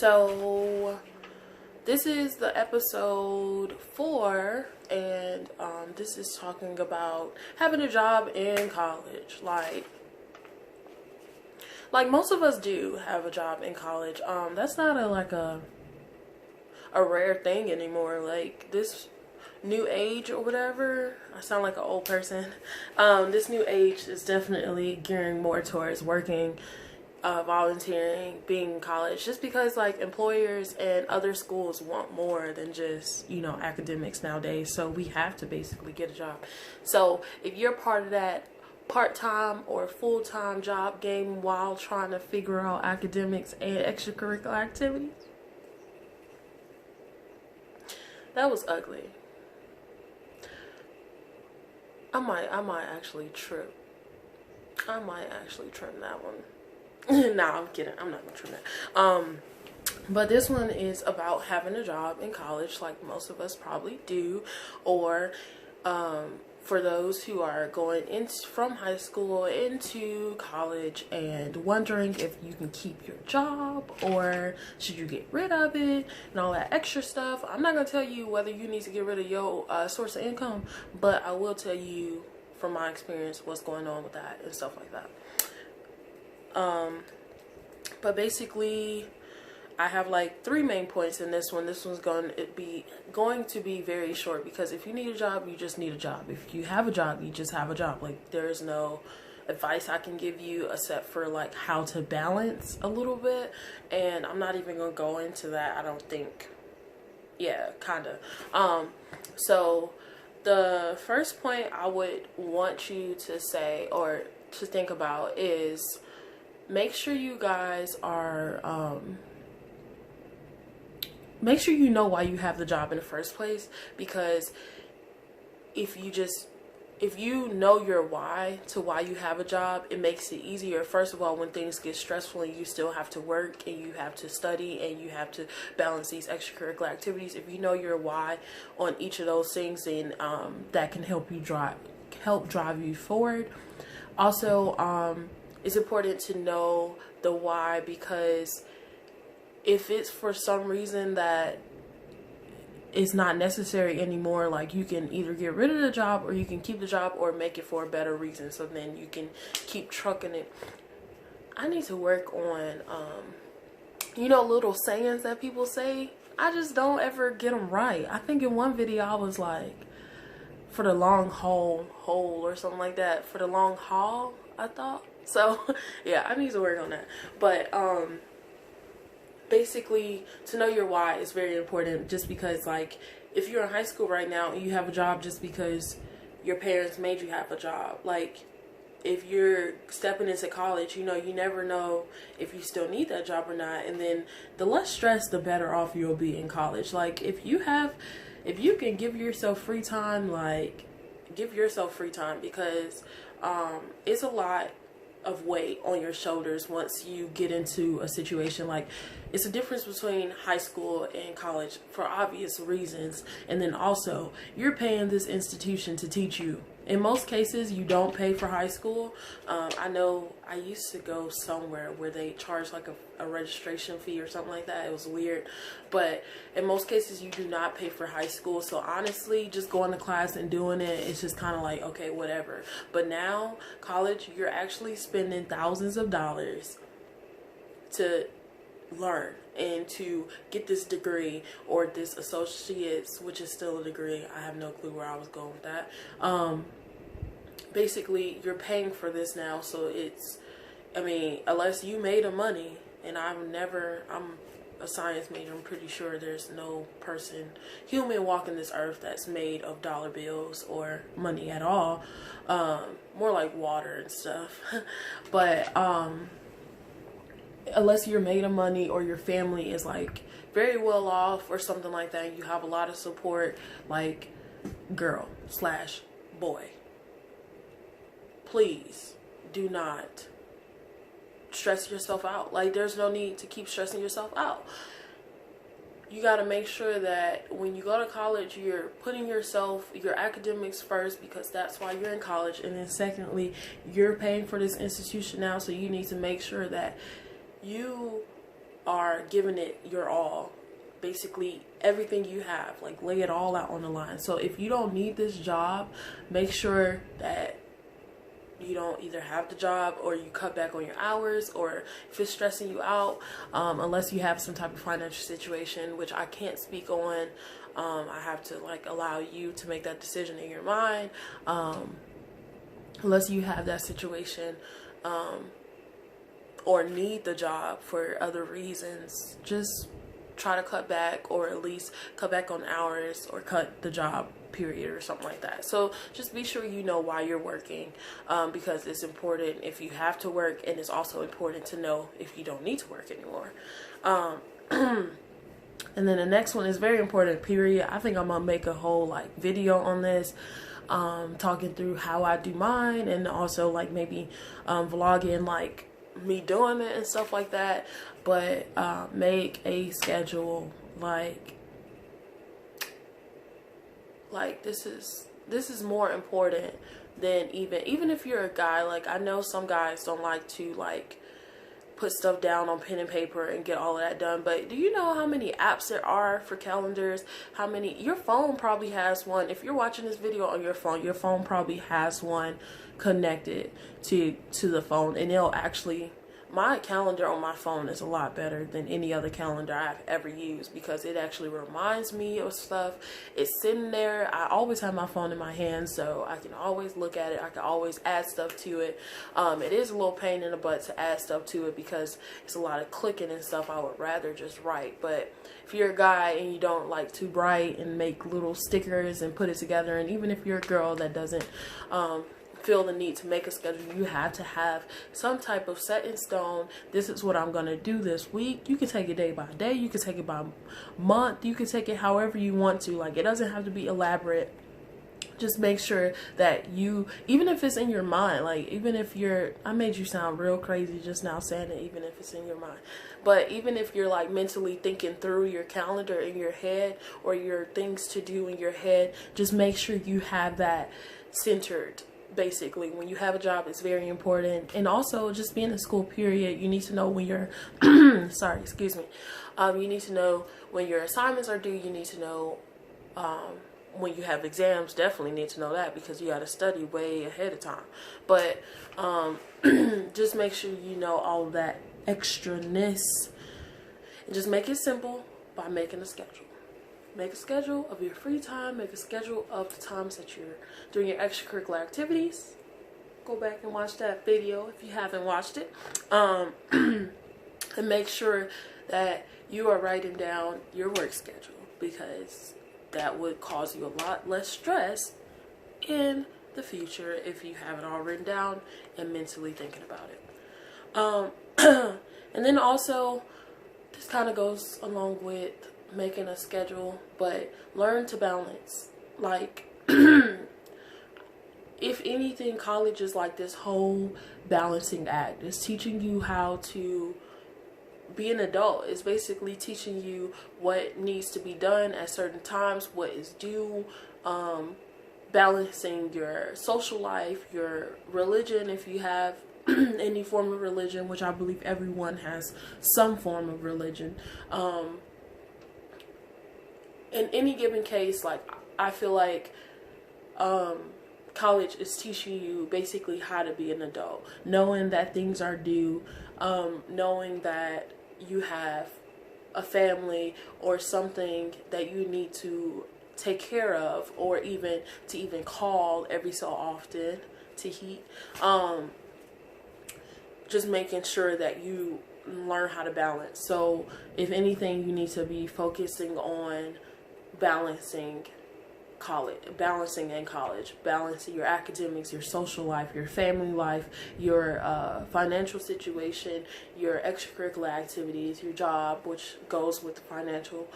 So this is the episode 4, and this is talking about having a job in college. Like most of us do have a job in college. That's not a rare thing anymore. Like this new age or whatever, I sound like an old person. This new age is definitely gearing more towards working, volunteering, being in college, just because like employers and other schools want more than just, academics nowadays. So we have to basically get a job. So if you're part of that part-time or full-time job game while trying to figure out academics and extracurricular activities, that was ugly. I might actually trim that one. Nah, I'm kidding. I'm not gonna trim that. But this one is about having a job in college, like most of us probably do, or for those who are going from high school into college and wondering if you can keep your job or should you get rid of it and all that extra stuff. I'm not going to tell you whether you need to get rid of your source of income, but I will tell you from my experience what's going on with that and stuff like that. But basically, I have like 3 main points in this one. This one's going to be very short, because if you need a job, you just need a job. If you have a job, you just have a job. Like, there is no advice I can give you except for like how to balance a little bit, and I'm not even gonna go into that, I don't think. Yeah, kinda. So the first point I would want you to say or to think about is, make sure you guys are make sure you know why you have the job in the first place. Because if you know your why to why you have a job, it makes it easier. First of all, when things get stressful and you still have to work and you have to study and you have to balance these extracurricular activities, if you know your why on each of those things, then that can help drive you forward. Also, it's important to know the why, because if it's for some reason that it's not necessary anymore, like, you can either get rid of the job or you can keep the job or make it for a better reason, so then you can keep trucking it. I need to work on little sayings that people say. I just don't ever get them right. I think in one video I was like, for the long haul or something like that. For the long haul, I thought. So yeah, I need to work on that. But basically, to know your why is very important, just because, like, if you're in high school right now and you have a job just because your parents made you have a job, like, if you're stepping into college, you never know if you still need that job or not. And then the less stress, the better off you'll be in college. Like, if you can give yourself free time, like, give yourself free time, because it's a lot of weight on your shoulders once you get into a situation. Like, it's a difference between high school and college for obvious reasons, and then also you're paying this institution to teach you. In most cases, you don't pay for high school. I know I used to go somewhere where they charge like a registration fee or something like that. It was weird. But in most cases, you do not pay for high school. So honestly, just going to class and doing it, it's just kind of like, okay, whatever. But now, college, you're actually spending thousands of dollars to learn and to get this degree or this associate's, which is still a degree. I have no clue where I was going with that. Basically, you're paying for this now, so unless you made a money, and I'm a science major, I'm pretty sure there's no human walking this earth that's made of dollar bills or money at all. More like water and stuff. But unless you're made of money or your family is like very well off or something like that, you have a lot of support, like, girl/boy, please do not stress yourself out. Like, there's no need to keep stressing yourself out. You got to make sure that when you go to college, you're putting your academics first, because that's why you're in college. And then secondly, you're paying for this institution now, so you need to make sure that you are giving it your all, basically everything you have, like lay it all out on the line. So if you don't need this job, make sure that you don't either have the job or you cut back on your hours, or if it's stressing you out, unless you have some type of financial situation, which I can't speak on. I have to like allow you to make that decision in your mind. Unless you have that situation, or need the job for other reasons, just try to cut back, or at least cut back on hours, or cut the job period or something like that. So just be sure you know why you're working, because it's important if you have to work, and it's also important to know if you don't need to work anymore. And then the next one is very important, period. I think I'm gonna make a whole like video on this, talking through how I do mine, and also like maybe vlogging like me doing it and stuff like that. But make a schedule. Like this is more important than even if you're a guy. Like, I know some guys don't like to like put stuff down on pen and paper and get all of that done, but do you know how many apps there are for calendars? How many? Your phone probably has one. If you're watching this video on your phone probably has one connected to the phone, and it'll actually, my calendar on my phone is a lot better than any other calendar I've ever used, because it actually reminds me of stuff. It's sitting there. I always have my phone in my hand, so I can always look at it. I can always add stuff to it. It is a little pain in the butt to add stuff to it because it's a lot of clicking and stuff. I would rather just write. But if you're a guy and you don't like to write and make little stickers and put it together, and even if you're a girl that doesn't feel the need to make a schedule, you have to have some type of set in stone. This is what I'm gonna do this week. You can take it day by day, you can take it by month, you can take it however you want to. Like, it doesn't have to be elaborate. Just make sure that you, even if it's in your mind, like even if you're, I made you sound real crazy just now saying it, even if it's in your mind, but even if you're like mentally thinking through your calendar in your head, or your things to do in your head, just make sure you have that centered. Basically, when you have a job, it's very important. And also, just being in school, period, you need to know when you're sorry, excuse me, you need to know when your assignments are due. You need to know when you have exams. Definitely need to know that, because you got to study way ahead of time. But just make sure you know all of that extraness, and just make it simple by making a schedule. Make a schedule of your free time. Make a schedule of the times that you're doing your extracurricular activities. Go back and watch that video if you haven't watched it. And make sure that you are writing down your work schedule, because that would cause you a lot less stress in the future if you have it all written down and mentally thinking about it. And then also, this kind of goes along with making a schedule, but learn to balance. Like, if anything, college is like this whole balancing act. It's teaching you how to be an adult. It's basically teaching you what needs to be done at certain times, what is due, balancing your social life, your religion, if you have any form of religion, which I believe everyone has some form of religion. In any given case, like, I feel like college is teaching you basically how to be an adult, knowing that things are due, knowing that you have a family or something that you need to take care of, or even call every so often to heat. Just making sure that you learn how to balance. So if anything, you need to be focusing on balancing in college, balancing your academics, your social life, your family life, your financial situation, your extracurricular activities, your job, which goes with the financial.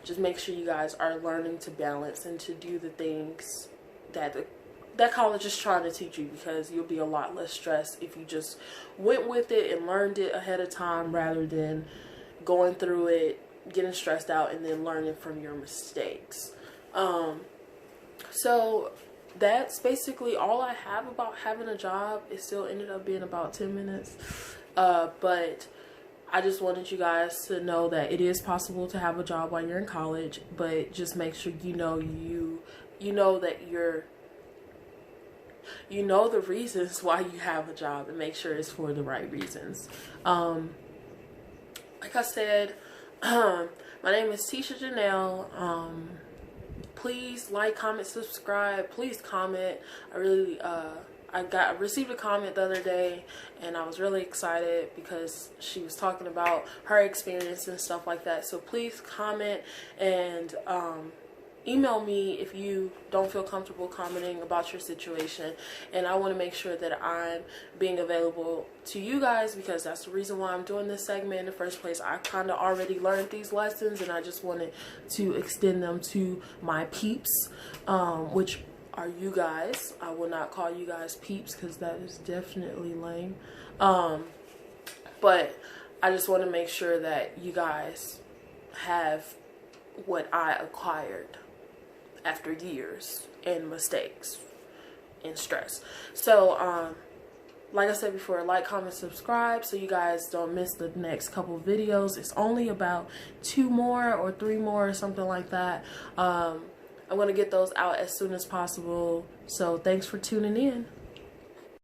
Just make sure you guys are learning to balance and to do the things that college is trying to teach you, because you'll be a lot less stressed if you just went with it and learned it ahead of time, rather than going through it, getting stressed out, and then learning from your mistakes. So that's basically all I have about having a job. It still ended up being about 10 minutes. But I just wanted you guys to know that it is possible to have a job while you're in college, but just make sure you know that you know the reasons why you have a job, and make sure it's for the right reasons. Like I said, my name is Tisha Janelle. Please like, comment, subscribe. Please comment. I received a comment the other day, and I was really excited because she was talking about her experience and stuff like that. So please comment and email me if you don't feel comfortable commenting about your situation. And I want to make sure that I'm being available to you guys, because that's the reason why I'm doing this segment in the first place. I kind of already learned these lessons, and I just wanted to extend them to my peeps, which are you guys. I will not call you guys peeps because that is definitely lame. But I just want to make sure that you guys have what I acquired after years and mistakes and stress. So like I said before, like, comment, subscribe so you guys don't miss the next couple videos. It's only about 2 more or 3 more or something like that. I'm going to get those out as soon as possible. So thanks for tuning in.